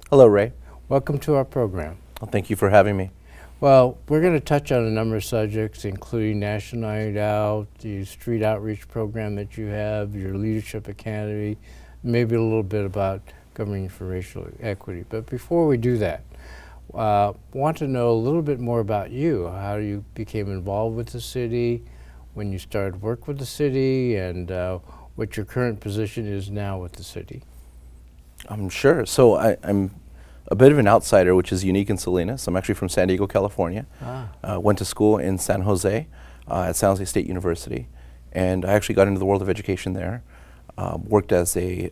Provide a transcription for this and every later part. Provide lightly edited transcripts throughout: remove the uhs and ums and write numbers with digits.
Hello, Ray. Welcome to our program. Well, thank you for having me. Well, we're going to touch on a number of subjects, including National Night Out, the street outreach program that you have, your Leadership Academy, maybe a little bit about governing for racial equity. But before we do that, want to know a little bit more about you, how you became involved with the city, when you started work with the city, and what your current position is now with the city. I'm sure. So I'm a bit of an outsider, which is unique in Salinas. I'm actually from San Diego, California. Went to school in San Jose at San Jose State University, and I actually got into the world of education there. Worked as a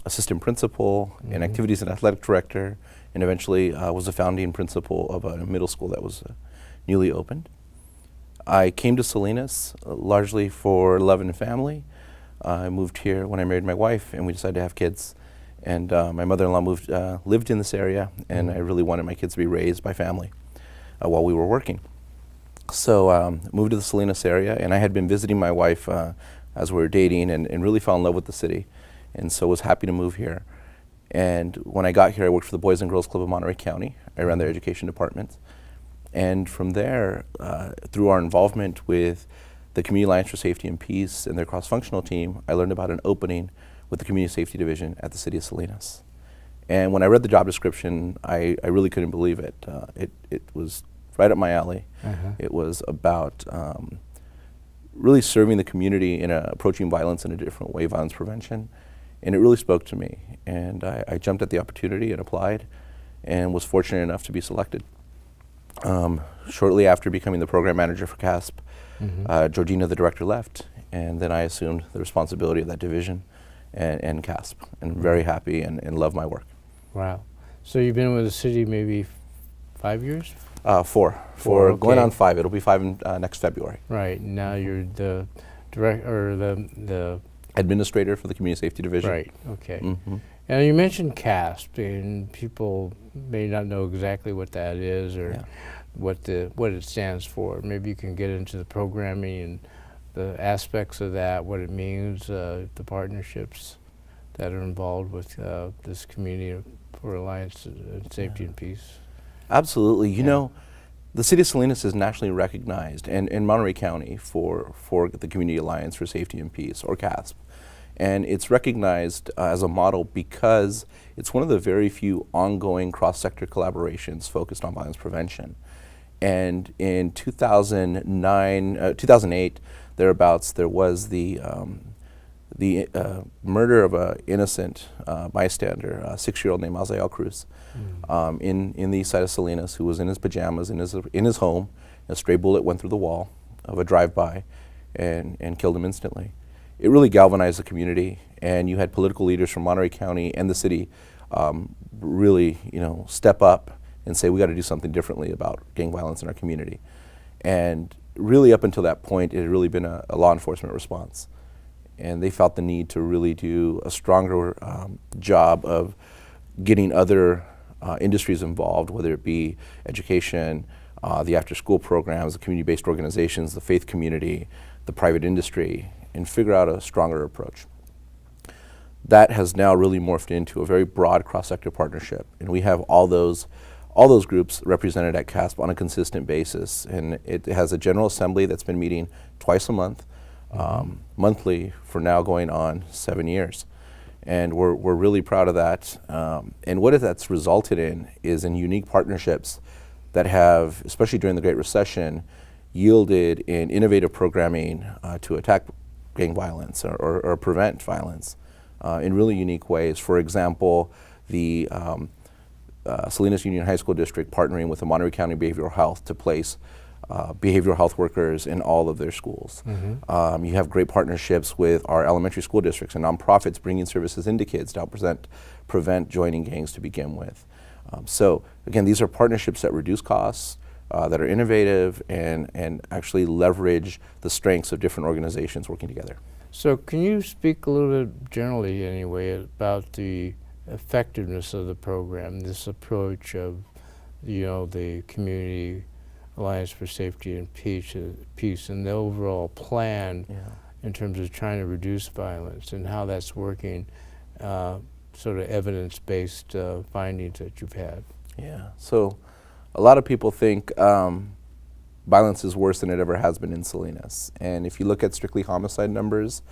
assistant principal in activities and athletic director, and eventually was a founding principal of a middle school that was newly opened. I came to Salinas largely for love and family. I moved here when I married my wife, and we decided to have kids. And my mother-in-law lived in this area, and I really wanted my kids to be raised by family while we were working. So moved to the Salinas area, and I had been visiting my wife as we were dating, and really fell in love with the city, and so was happy to move here. And when I got here, I worked for the Boys and Girls Club of Monterey County. I ran their education department. And from there, through our involvement with the Community Alliance for Safety and Peace and their cross-functional team, I learned about an opening with the Community Safety Division at the City of Salinas. And when I read the job description, I really couldn't believe it. It was right up my alley. It was about really serving the community in approaching violence in a different way, violence prevention. And it really spoke to me. And I jumped at the opportunity and applied, and was fortunate enough to be selected. Shortly after becoming the program manager for CASP, Georgina, the director, left, and then I assumed the responsibility of that division and CASP, and very happy and love my work. Wow. So you've been with the city maybe 5 years? Four, Okay. going on 5. It'll be 5 in, next February. Right. Now you're the director, or the Administrator for the Community Safety Division. right. Okay. And you mentioned CASP, and people may not know exactly what that is, or what it stands for. Maybe you can get into the programming and the aspects of that, what it means, the partnerships that are involved with this community for Alliance and Safety and Peace. Absolutely. You know, the City of Salinas is nationally recognized, and in Monterey County for the Community Alliance for Safety and Peace, or CASP. And it's recognized as a model because it's one of the very few ongoing cross-sector collaborations focused on violence prevention. And in 2008, thereabouts, there was the murder of an innocent bystander, a 6-year-old named Azael Cruz, in the east side of Salinas, who was in his pajamas in his home. A stray bullet went through the wall of a drive-by and killed him instantly. It really galvanized the community, and you had political leaders from Monterey County and the city really, step up and say, we got to do something differently about gang violence in our community. And really up until that point, it had really been a law enforcement response. And they felt the need to really do a stronger job of getting other industries involved, whether it be education, the after-school programs, the community-based organizations, the faith community, the private industry, and figure out a stronger approach. That has now really morphed into a very broad cross-sector partnership, and we have all those groups represented at CASP on a consistent basis, and it has a General Assembly that's been meeting twice a month, monthly for now going on 7 years. And we're really proud of that. And what that's resulted in is in unique partnerships that have, especially during the Great Recession, yielded in innovative programming to attack gang violence or prevent violence in really unique ways. For example, the Salinas Union High School District partnering with the Monterey County Behavioral Health to place behavioral health workers in all of their schools. You have great partnerships with our elementary school districts and nonprofits bringing services into kids to help prevent joining gangs to begin with. So again, these are partnerships that reduce costs, that are innovative and actually leverage the strengths of different organizations working together. So can you speak a little bit generally anyway about the effectiveness of the program, this approach of the Community Alliance for Safety and Peace and the overall plan in terms of trying to reduce violence and how that's working sort of evidence-based findings that you've had? Yeah. So a lot of people think violence is worse than it ever has been in Salinas. And if you look at strictly homicide numbers,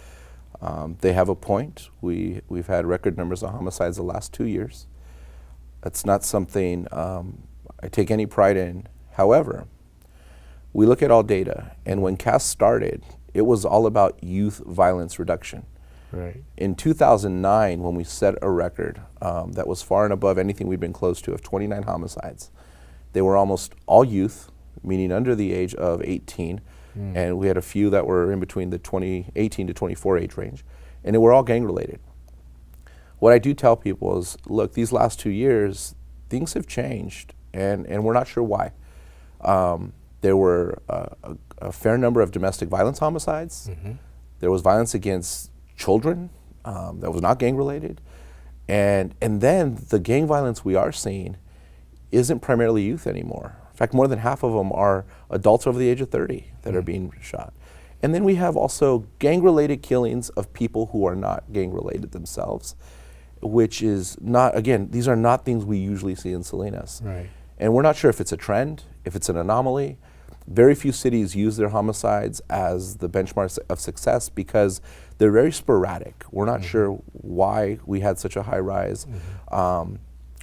they have a point. We've had record numbers of homicides the last 2 years. That's not something I take any pride in. However, we look at all data, and when CAS started, it was all about youth violence reduction. Right. In 2009, when we set a record that was far and above anything we've been close to, of 29 homicides, they were almost all youth, meaning under the age of 18, and we had a few that were in between the 18 to 24 age range, and they were all gang related. What I do tell people is, look, these last 2 years, things have changed, and we're not sure why. There were a fair number of domestic violence homicides. There was violence against children that was not gang related. And then the gang violence we are seeing isn't primarily youth anymore. In fact, more than half of them are adults over the age of 30 that are being shot. And then we have also gang-related killings of people who are not gang-related themselves, which is not, again, these are not things we usually see in Salinas. Right. And we're not sure if it's a trend, if it's an anomaly. Very few cities use their homicides as the benchmark of success because they're very sporadic. We're not sure why we had such a high rise.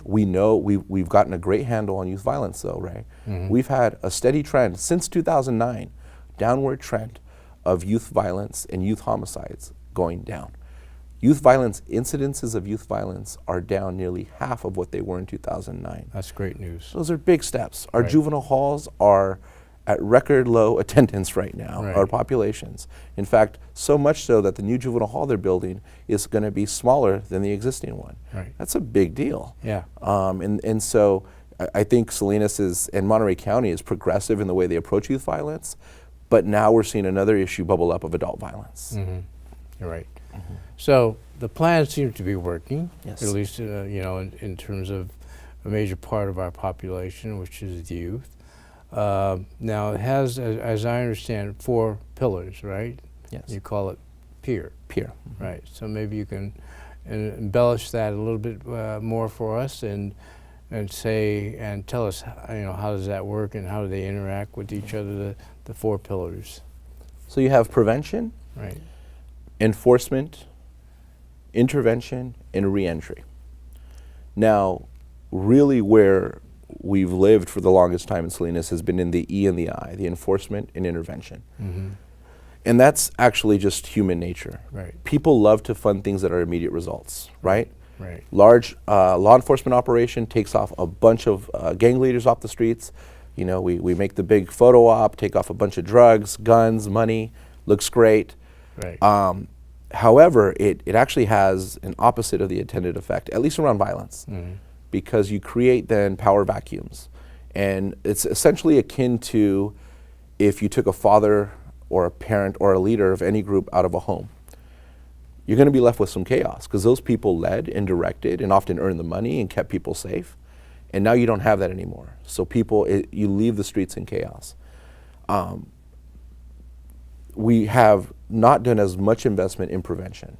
We know we've gotten a great handle on youth violence though, Ray. We've had a steady trend since 2009, downward trend of youth violence and youth homicides going down. Youth violence, incidences of youth violence are down nearly half of what they were in 2009. That's great news. Those are big steps. Our Right. juvenile halls are at record low attendance right now, Right. our populations. In fact, so much so that the new juvenile hall they're building is going to be smaller than the existing one. Right. That's a big deal. Yeah. And so I think Salinas is, and Monterey County is progressive in the way they approach youth violence, but now we're seeing another issue bubble up of adult violence. You're right. So the plan seems to be working, Yes. at least in terms of a major part of our population, which is the youth. Now it has, as I understand, 4 pillars, right? Yes. You call it PEER. Peer. Right. So maybe you can embellish that a little bit more for us and say and tell us how does that work and how do they interact with each other, the 4 pillars. So you have prevention, Right. enforcement, intervention, and reentry. Now, really where we've lived for the longest time in Salinas has been in the E and the I, the enforcement and intervention. And that's actually just human nature. Right. People love to fund things that are immediate results, right? Right. Large law enforcement operation takes off a bunch of gang leaders off the streets. You know, we make the big photo op, take off a bunch of drugs, guns, money, looks great. Right. However, it actually has an opposite of the intended effect, at least around violence, because you create then power vacuums. And it's essentially akin to if you took a father or a parent or a leader of any group out of a home. You're going to be left with some chaos because those people led and directed and often earned the money and kept people safe. And now you don't have that anymore. So you leave the streets in chaos. We have not done as much investment in prevention.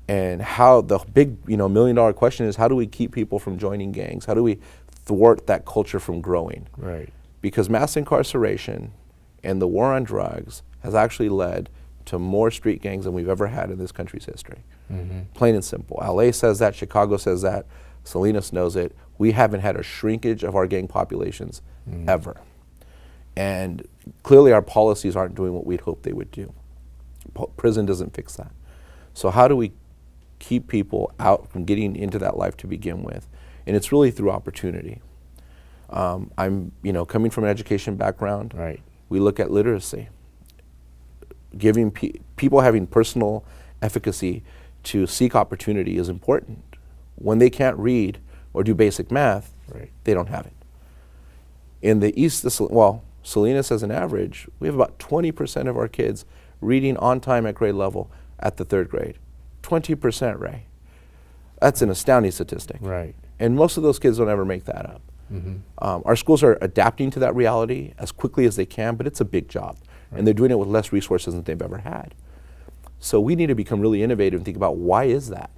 And how the big, $1 million question is, how do we keep people from joining gangs? How do we thwart that culture from growing? Right. Because mass incarceration and the war on drugs has actually led to more street gangs than we've ever had in this country's history. Plain and simple. LA says that, Chicago says that, Salinas knows it. We haven't had a shrinkage of our gang populations ever. And clearly our policies aren't doing what we'd hoped they would do. Prison doesn't fix that. So how do we keep people out from getting into that life to begin with? And it's really through opportunity. I'm, coming from an education background. Right. We look at literacy. Giving people having personal efficacy to seek opportunity is important. When they can't read or do basic math, Right. they don't have it. In the east, Salinas as an average, we have about 20% of our kids reading on time at grade level at the 3rd grade. 20%, Ray. That's an astounding statistic. Right. And most of those kids don't ever make that up. Our schools are adapting to that reality as quickly as they can, but it's a big job. And they're doing it with less resources than they've ever had. So we need to become really innovative and think about why is that?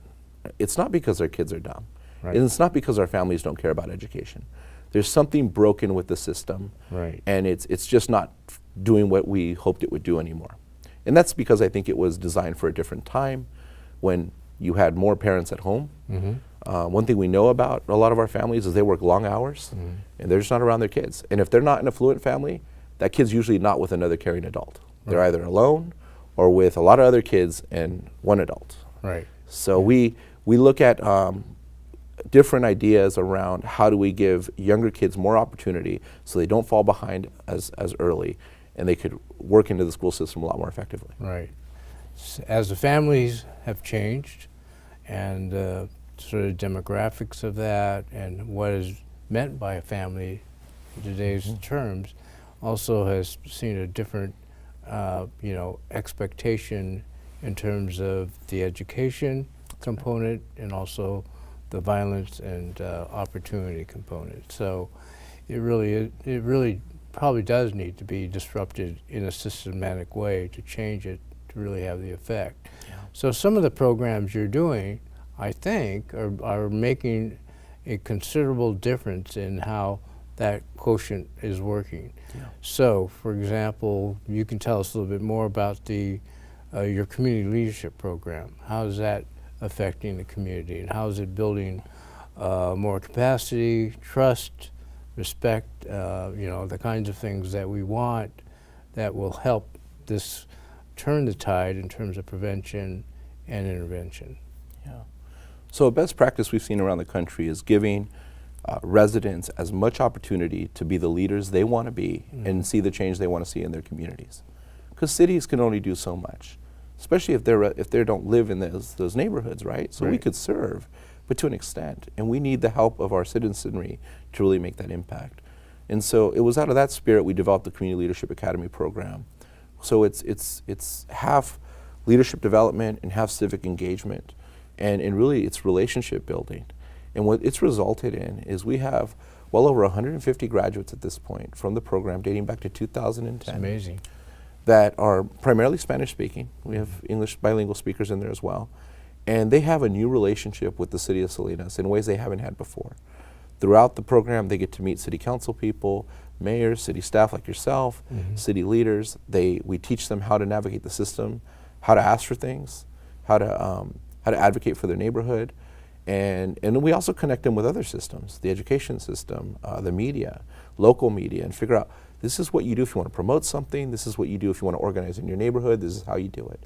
it's not because our kids are dumb. Right. And it's not because our families don't care about education. There's something broken with the system, Right. and it's just not doing what we hoped it would do anymore. And that's because I think it was designed for a different time when you had more parents at home. One thing we know about a lot of our families is they work long hours, and they're just not around their kids. And if they're not an affluent family, that kid's usually not with another caring adult. They're either alone or with a lot of other kids and one adult. Right. So we look at different ideas around how do we give younger kids more opportunity so they don't fall behind as early, and they could work into the school system a lot more effectively. Right. As the families have changed, and sort of demographics of that, and what is meant by a family in today's terms, also has seen a different, expectation in terms of the education component and also the violence and opportunity component. So it really probably does need to be disrupted in a systematic way to change it to really have the effect. Yeah. So some of the programs you're doing, I think, are making a considerable difference in how that quotient is working. Yeah. So, for example, you can tell us a little bit more about your community leadership program. How is that affecting the community, and how is it building more capacity, trust, respect, the kinds of things that we want that will help this turn the tide in terms of prevention and intervention? Yeah. So a best practice we've seen around the country is giving residents as much opportunity to be the leaders they want to be and see the change they want to see in their communities. Because cities can only do so much, especially if they don't live in those neighborhoods, right? So we Right. could serve, but to an extent, and we need the help of our citizenry to really make that impact. And so it was out of that spirit we developed the Community Leadership Academy program. So it's half leadership development and half civic engagement, and really it's relationship building. And what it's resulted in is we have well over 150 graduates at this point from the program dating back to 2010. It's amazing. That are primarily Spanish speaking. We have English bilingual speakers in there as well. And they have a new relationship with the city of Salinas in ways they haven't had before. Throughout the program, they get to meet city council people, mayors, city staff like yourself, city leaders. We teach them how to navigate the system, how to ask for things, how to advocate for their neighborhood. And we also connect them with other systems, the education system, the media, local media, and figure out this is what you do if you want to promote something, this is what you do if you want to organize in your neighborhood, this is how you do it.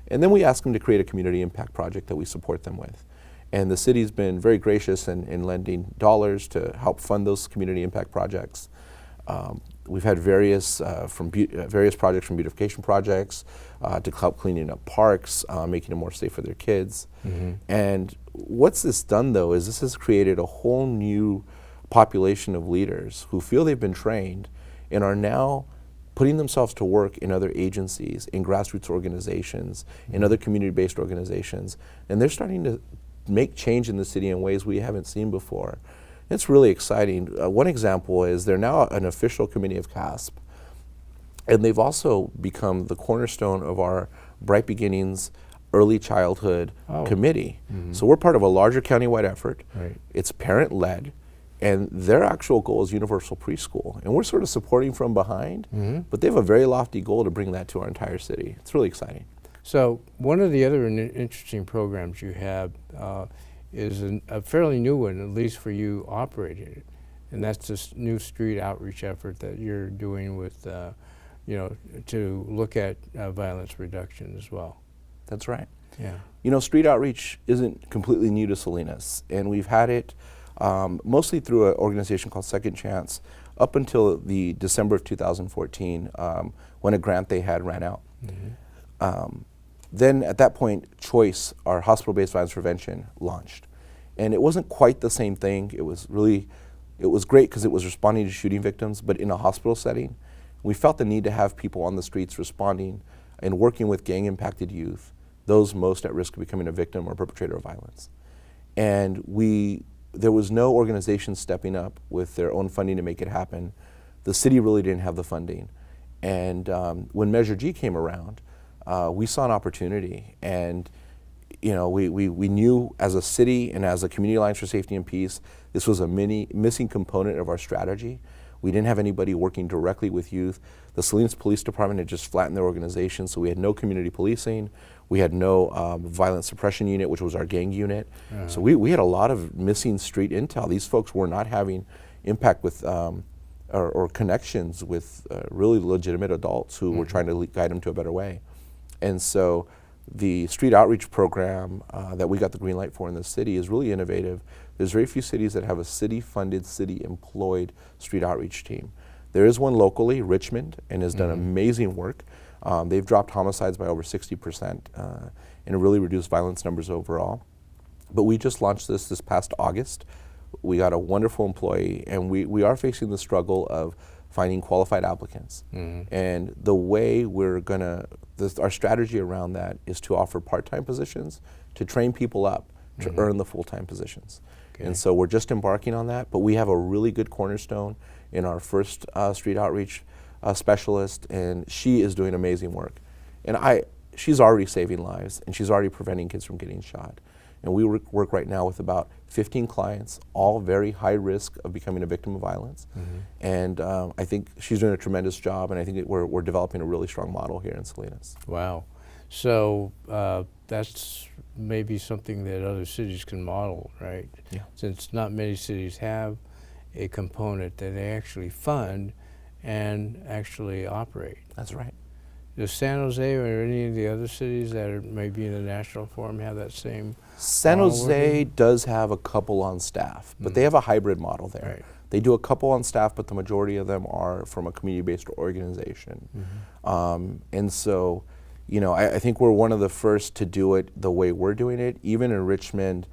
And then we ask them to create a community impact project that we support them with. And the city's been very gracious in lending dollars to help fund those community impact projects. We've had various projects from beautification projects to help cleaning up parks, making them more safe for their kids. And what's this done though is this has created a whole new population of leaders who feel they've been trained and are now putting themselves to work in other agencies, in grassroots organizations, in other community-based organizations. And they're starting to make change in the city in ways we haven't seen before. It's really exciting. One example is they're now an official committee of CASP, and they've also become the cornerstone of our Bright Beginnings Early Childhood Committee. So we're part of a larger countywide effort. Right. It's parent-led, and their actual goal is universal preschool. And we're sort of supporting from behind, but they have a very lofty goal to bring that to our entire city. It's really exciting. So one of the other interesting programs you have is a fairly new one, at least for you operating it, and that's this new street outreach effort that you're doing with, to look at violence reduction as well. That's right. Yeah. You know, street outreach isn't completely new to Salinas, and we've had it mostly through an organization called Second Chance up until the December of 2014 when a grant they had ran out. Then at that point, Choice, our hospital-based violence prevention, launched. And it wasn't quite the same thing. It was great because it was responding to shooting victims, but in a hospital setting. We felt the need to have people on the streets responding and working with gang-impacted youth, those most at risk of becoming a victim or perpetrator of violence. And there was no organization stepping up with their own funding to make it happen. The city really didn't have the funding. And when Measure G came around, we saw an opportunity, and you know, we knew as a city and as a Community Alliance for Safety and Peace, this was a missing component of our strategy. We didn't have anybody working directly with youth. The Salinas Police Department had just flattened their organization, so we had no community policing. We had no violence suppression unit, which was our gang unit. So we had a lot of missing street intel. These folks were not having impact with or connections with really legitimate adults who were trying to guide them to a better way. And so the street outreach program that we got the green light for in the city is really innovative. There's very few cities that have a city-funded, city-employed street outreach team. There is one locally, Richmond, and has done amazing work. They've dropped homicides by over 60% and really reduced violence numbers overall. But we just launched this past August. We got a wonderful employee, and we are facing the struggle of finding qualified applicants. And the way we're gonna, our strategy around that is to offer part-time positions, to train people up to earn the full-time positions. And so we're just embarking on that, but we have a really good cornerstone in our first street outreach specialist, and she is doing amazing work. And she's already saving lives, and she's already preventing kids from getting shot. And we work right now with about 15 clients, all very high risk of becoming a victim of violence. And I think she's doing a tremendous job, and I think we're developing a really strong model here in Salinas. Wow. So that's maybe something that other cities can model, right? Yeah. Since not many cities have a component that they actually fund and actually operate. That's right. Does San Jose or any of the other cities that are maybe in the national forum have that same San model Jose working? does have a couple on staff, but they have a hybrid model there. Right. They do a couple on staff, but the majority of them are from a community-based organization. And so, you know, I think we're one of the first to do it the way we're doing it. Even in Richmond,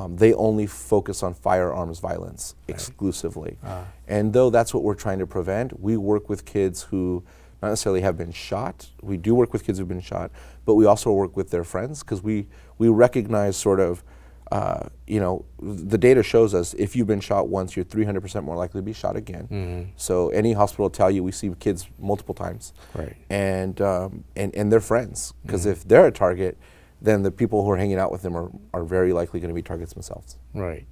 they only focus on firearms violence exclusively. And though that's what we're trying to prevent, we work with kids who not necessarily have been shot. We do work with kids who've been shot, but we also work with their friends because we recognize sort of, you know, the data shows us if you've been shot once, you're 300% more likely to be shot again. So any hospital will tell you we see kids multiple times. Right. And they're friends, because if they're a target, then the people who are hanging out with them are very likely going to be targets themselves. Right.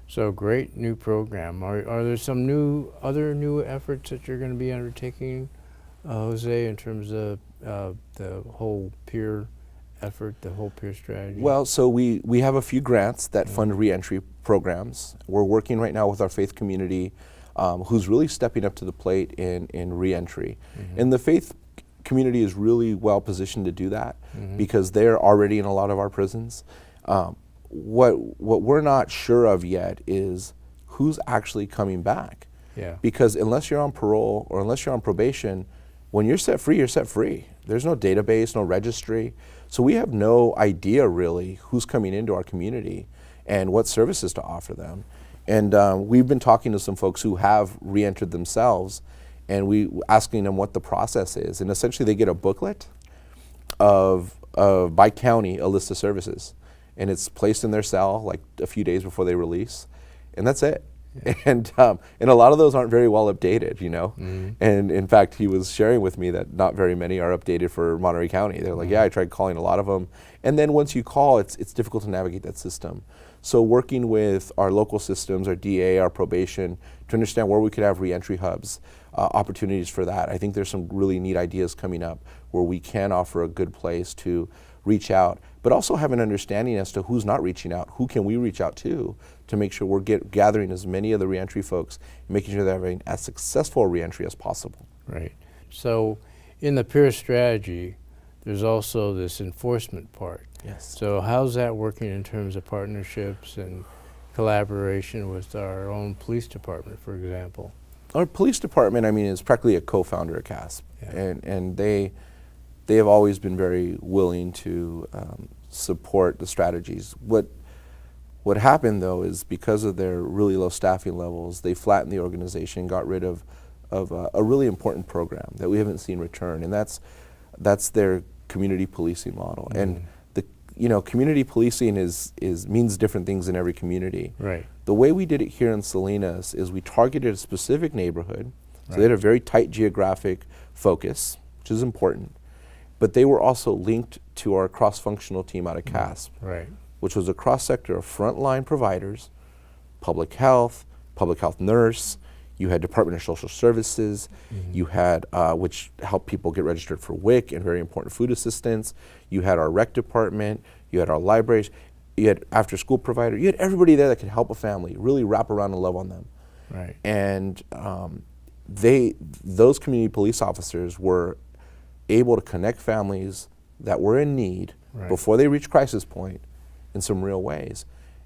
So great new program. Are there some other new efforts that you're going to be undertaking, Jose, in terms of the whole peer effort, the whole peer strategy? Well, so we have a few grants that fund reentry programs. We're working right now with our faith community, who's really stepping up to the plate in reentry. And the faith community is really well positioned to do that because they're already in a lot of our prisons. What we're not sure of yet is who's actually coming back. Yeah. Because unless you're on parole or unless you're on probation, when you're set free, you're set free. There's no database, no registry. So we have no idea really who's coming into our community and what services to offer them. And we've been talking to some folks who have re-entered themselves, and we asking them what the process is. And essentially they get a booklet of by county, a list of services. And it's placed in their cell like a few days before they release. And that's it. Yeah. And a lot of those aren't very well updated, you know. And in fact, he was sharing with me that not very many are updated for Monterey County. They're like, yeah, I tried calling a lot of them. And then once you call, it's difficult to navigate that system. So working with our local systems, our DA, our probation, to understand where we could have reentry hubs, opportunities for that. I think there's some really neat ideas coming up where we can offer a good place to reach out, but also have an understanding as to who's not reaching out, who can we reach out to make sure we're gathering as many of the reentry folks and making sure they're having as successful a reentry as possible. Right. So in the peer strategy, there's also this enforcement part. Yes. So how's that working in terms of partnerships and collaboration with our own police department, for example? Our police department, I mean, is practically a co-founder of CASP, Yeah. and they have always been very willing to support the strategies. What happened though is because of their really low staffing levels, they flattened the organization, got rid of a really important program that we haven't seen return, and that's their community policing model. And community policing means different things in every community. Right. The way we did it here in Salinas is we targeted a specific neighborhood, so they had a very tight geographic focus, which is important. but they were also linked to our cross-functional team out of CASP, Right. which was a cross-sector of frontline providers, public health nurse, you had Department of Social Services, you had, which helped people get registered for WIC and very important food assistance, you had our rec department, you had our libraries, you had after-school provider, you had everybody there that could help a family, really wrap around and love on them. Right. And those community police officers were able to connect families that were in need Right. before they reached crisis point in some real ways.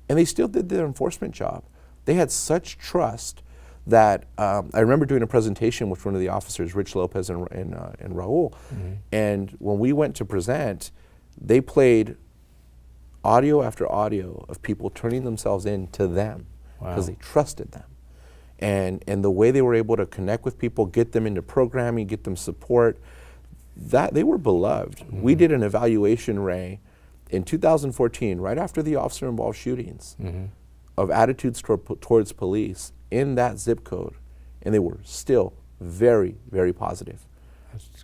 And they still did their enforcement job. They had such trust that I remember doing a presentation with one of the officers, Rich Lopez and Raul, and when we went to present, they played audio after audio of people turning themselves in to them because Wow. they trusted them. And the way they were able to connect with people, get them into programming, get them support, that they were beloved. We did an evaluation, Ray, in 2014, right after the officer-involved shootings, of attitudes towards police in that zip code, and they were still very, very positive.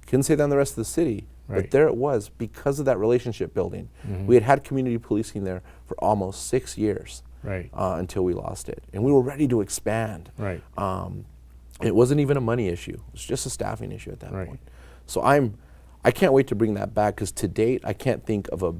Couldn't say that in the rest of the city, but Right. there it was because of that relationship building. We had community policing there for almost 6 years Right. until we lost it, and we were ready to expand. Right. It wasn't even a money issue; it was just a staffing issue at that Right. point. So I can't wait to bring that back because to date I can't think of a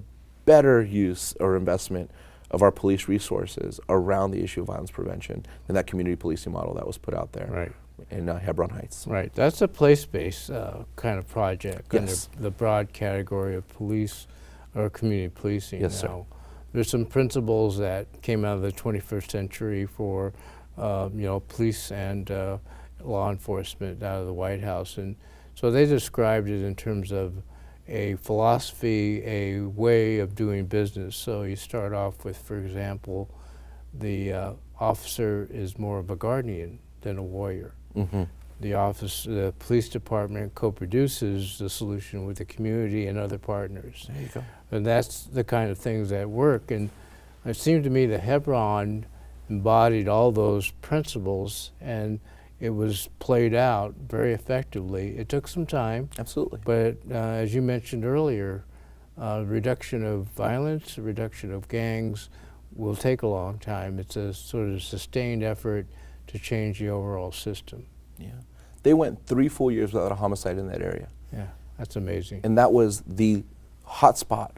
better use or investment of our police resources around the issue of violence prevention than that community policing model that was put out there Right. in Hebron Heights. Right. That's a place-based kind of project Yes. under the broad category of police or community policing. Yes, sir. Now, there's some principles that came out of the 21st century for police and law enforcement out of the White House, and so they described it in terms of a philosophy, a way of doing business. So you start off with, for example, the officer is more of a guardian than a warrior. The police department co-produces the solution with the community and other partners. There you go. And that's the kind of things that work. And it seemed to me that Hebron embodied all those principles, and it was played out very effectively. It took some time, Absolutely. but as you mentioned earlier, reduction of violence, reduction of gangs will take a long time. It's a sort of sustained effort to change the overall system. Yeah. They went 3 full years without a homicide in that area. Yeah, that's amazing. And that was the hot spot.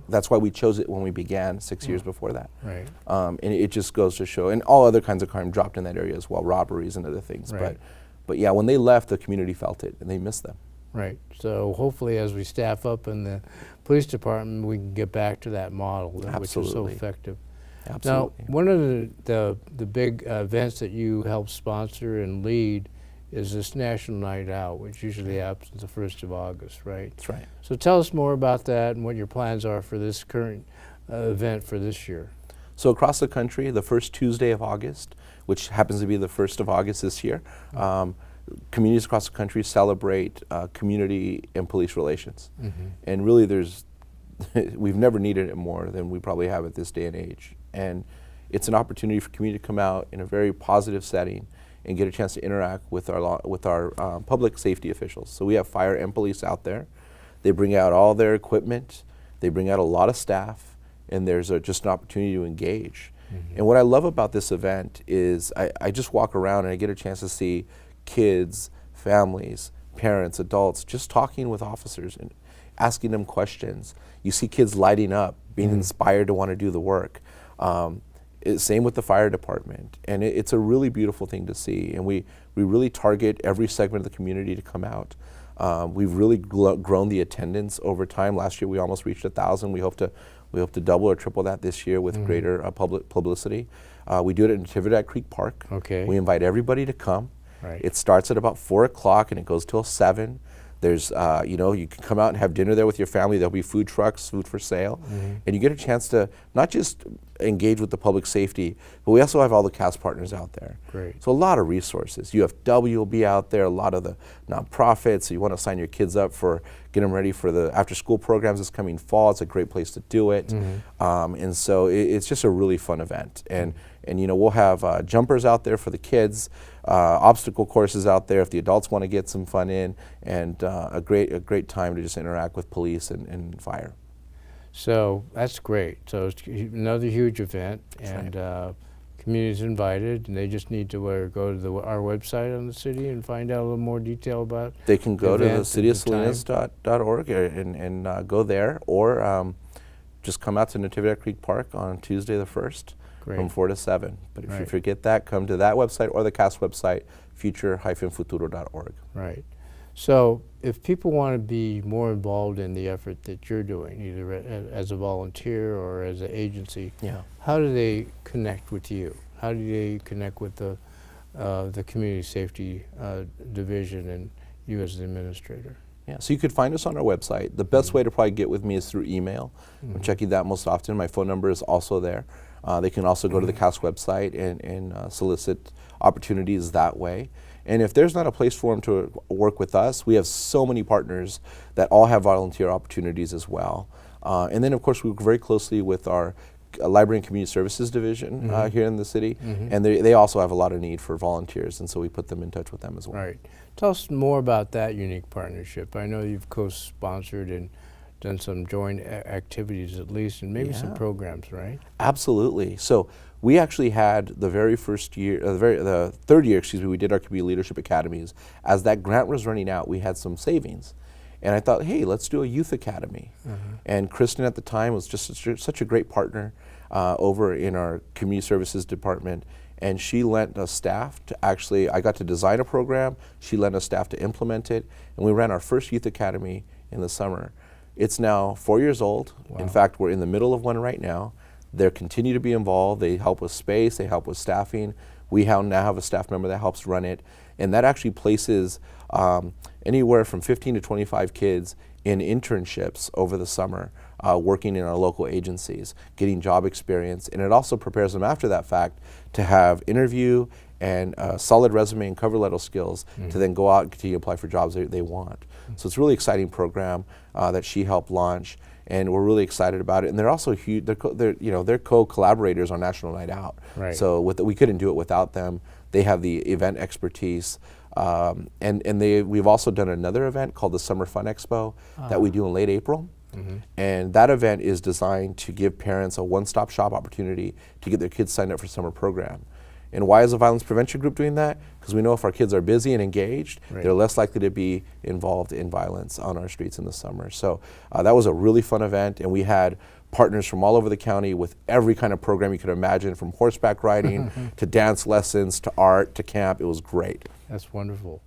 That's why we chose it when we began 6 years before that. Right. And it just goes to show, and all other kinds of crime dropped in that area as well, robberies and other things. Right. But yeah, when they left, the community felt it and they missed them. Right. So hopefully as we staff up in the police department, we can get back to that model, which is so Absolutely. effective. Absolutely. Now, one of the big events that you help sponsor and lead is this National Night Out, which usually happens the 1st of August, right? That's right. So tell us more about that and what your plans are for this current event for this year. So across the country, the first Tuesday of August, which happens to be the 1st of August this year, communities across the country celebrate community and police relations. And really we've never needed it more than we probably have at this day and age. And it's an opportunity for community to come out in a very positive setting and get a chance to interact with our public safety officials. So we have fire and police out there. They bring out all their equipment. They bring out a lot of staff, and there's just an opportunity to engage. And what I love about this event is I just walk around and I get a chance to see kids, families, parents, adults, just talking with officers and asking them questions. You see kids lighting up, being inspired to want to do the work. Same with the fire department, and it's a really beautiful thing to see. And we really target every segment of the community to come out. We've really grown the attendance over time. Last year we almost reached 1,000. We hope to double or triple that this year with greater public publicity. We do it in Tivadavit Creek Park. Okay. We invite everybody to come. Right. It starts at about 4 o'clock and it goes till 7. There's, you can come out and have dinner there with your family. There'll be food trucks, food for sale. And you get a chance to not just engage with the public safety, but we also have all the CAST partners out there. Great. So a lot of resources. UFW will be out there, a lot of the nonprofits. So you want to sign your kids up for, get them ready for the after school programs this coming fall. It's a great place to do it. And so it's just a really fun event. And And we'll have jumpers out there for the kids, obstacle courses out there if the adults want to get some fun in, and a great time to just interact with police and fire. So that's great. So it's another huge event, and community's invited, and they just need to go to our website on the city and find out a little more detail about. They can go to the event and the cityofsalinas.org and go there, or just come out to Natividad Creek Park on Tuesday the 1st from Great. 4 to 7. But if you Right. forget that, come to that website or the CAS website, future-futuro.org. Right. So if people want to be more involved in the effort that you're doing, either as a volunteer or as an agency, Yeah. how do they connect with you? How do they connect with the Community Safety Division and you as the administrator? Yeah, so you could find us on our website. The best way to probably get with me is through email. I'm checking that most often. My phone number is also there. They can also go to the CAS website and solicit opportunities that way. And if there's not a place for them to work with us, we have so many partners that all have volunteer opportunities as well. And then, of course, we work very closely with our Library and Community Services Division here in the city, and they also have a lot of need for volunteers, and so we put them in touch with them as well. Right. Tell us more about that unique partnership. I know you've co-sponsored and done some joint activities at least, and maybe some Yeah. programs, right? Absolutely. So we actually had the very first year, the third year, excuse me, we did our community leadership academies. As that grant was running out, we had some savings. And I thought, hey, let's do a youth academy. And Kristen at the time was just such a great partner over in our community services department. And she lent us staff to actually, I got to design a program, she lent us staff to implement it, and we ran our first youth academy in the summer. It's now 4 years old. In fact, we're in the middle of one right now. They continue to be involved. They help with space, they help with staffing. We now have a staff member that helps run it. And that actually places anywhere from 15 to 25 kids in internships over the summer, working in our local agencies, getting job experience. And it also prepares them after that fact to have interview and solid resume and cover letter skills to then go out and continue to apply for jobs they want. So it's a really exciting program that she helped launch, and we're really excited about it. And they're also huge. They're co-collaborators on National Night Out. Right. So we couldn't do it without them. They have the event expertise, and we've also done another event called the Summer Fun Expo that we do in late April. And that event is designed to give parents a one-stop shop opportunity to get their kids signed up for summer program. And why is the Violence Prevention Group doing that? Because we know if our kids are busy and engaged, they're less likely to be involved in violence on our streets in the summer. So that was a really fun event, and we had partners from all over the county with every kind of program you could imagine, from horseback riding to dance lessons to art to camp. It was great. That's wonderful.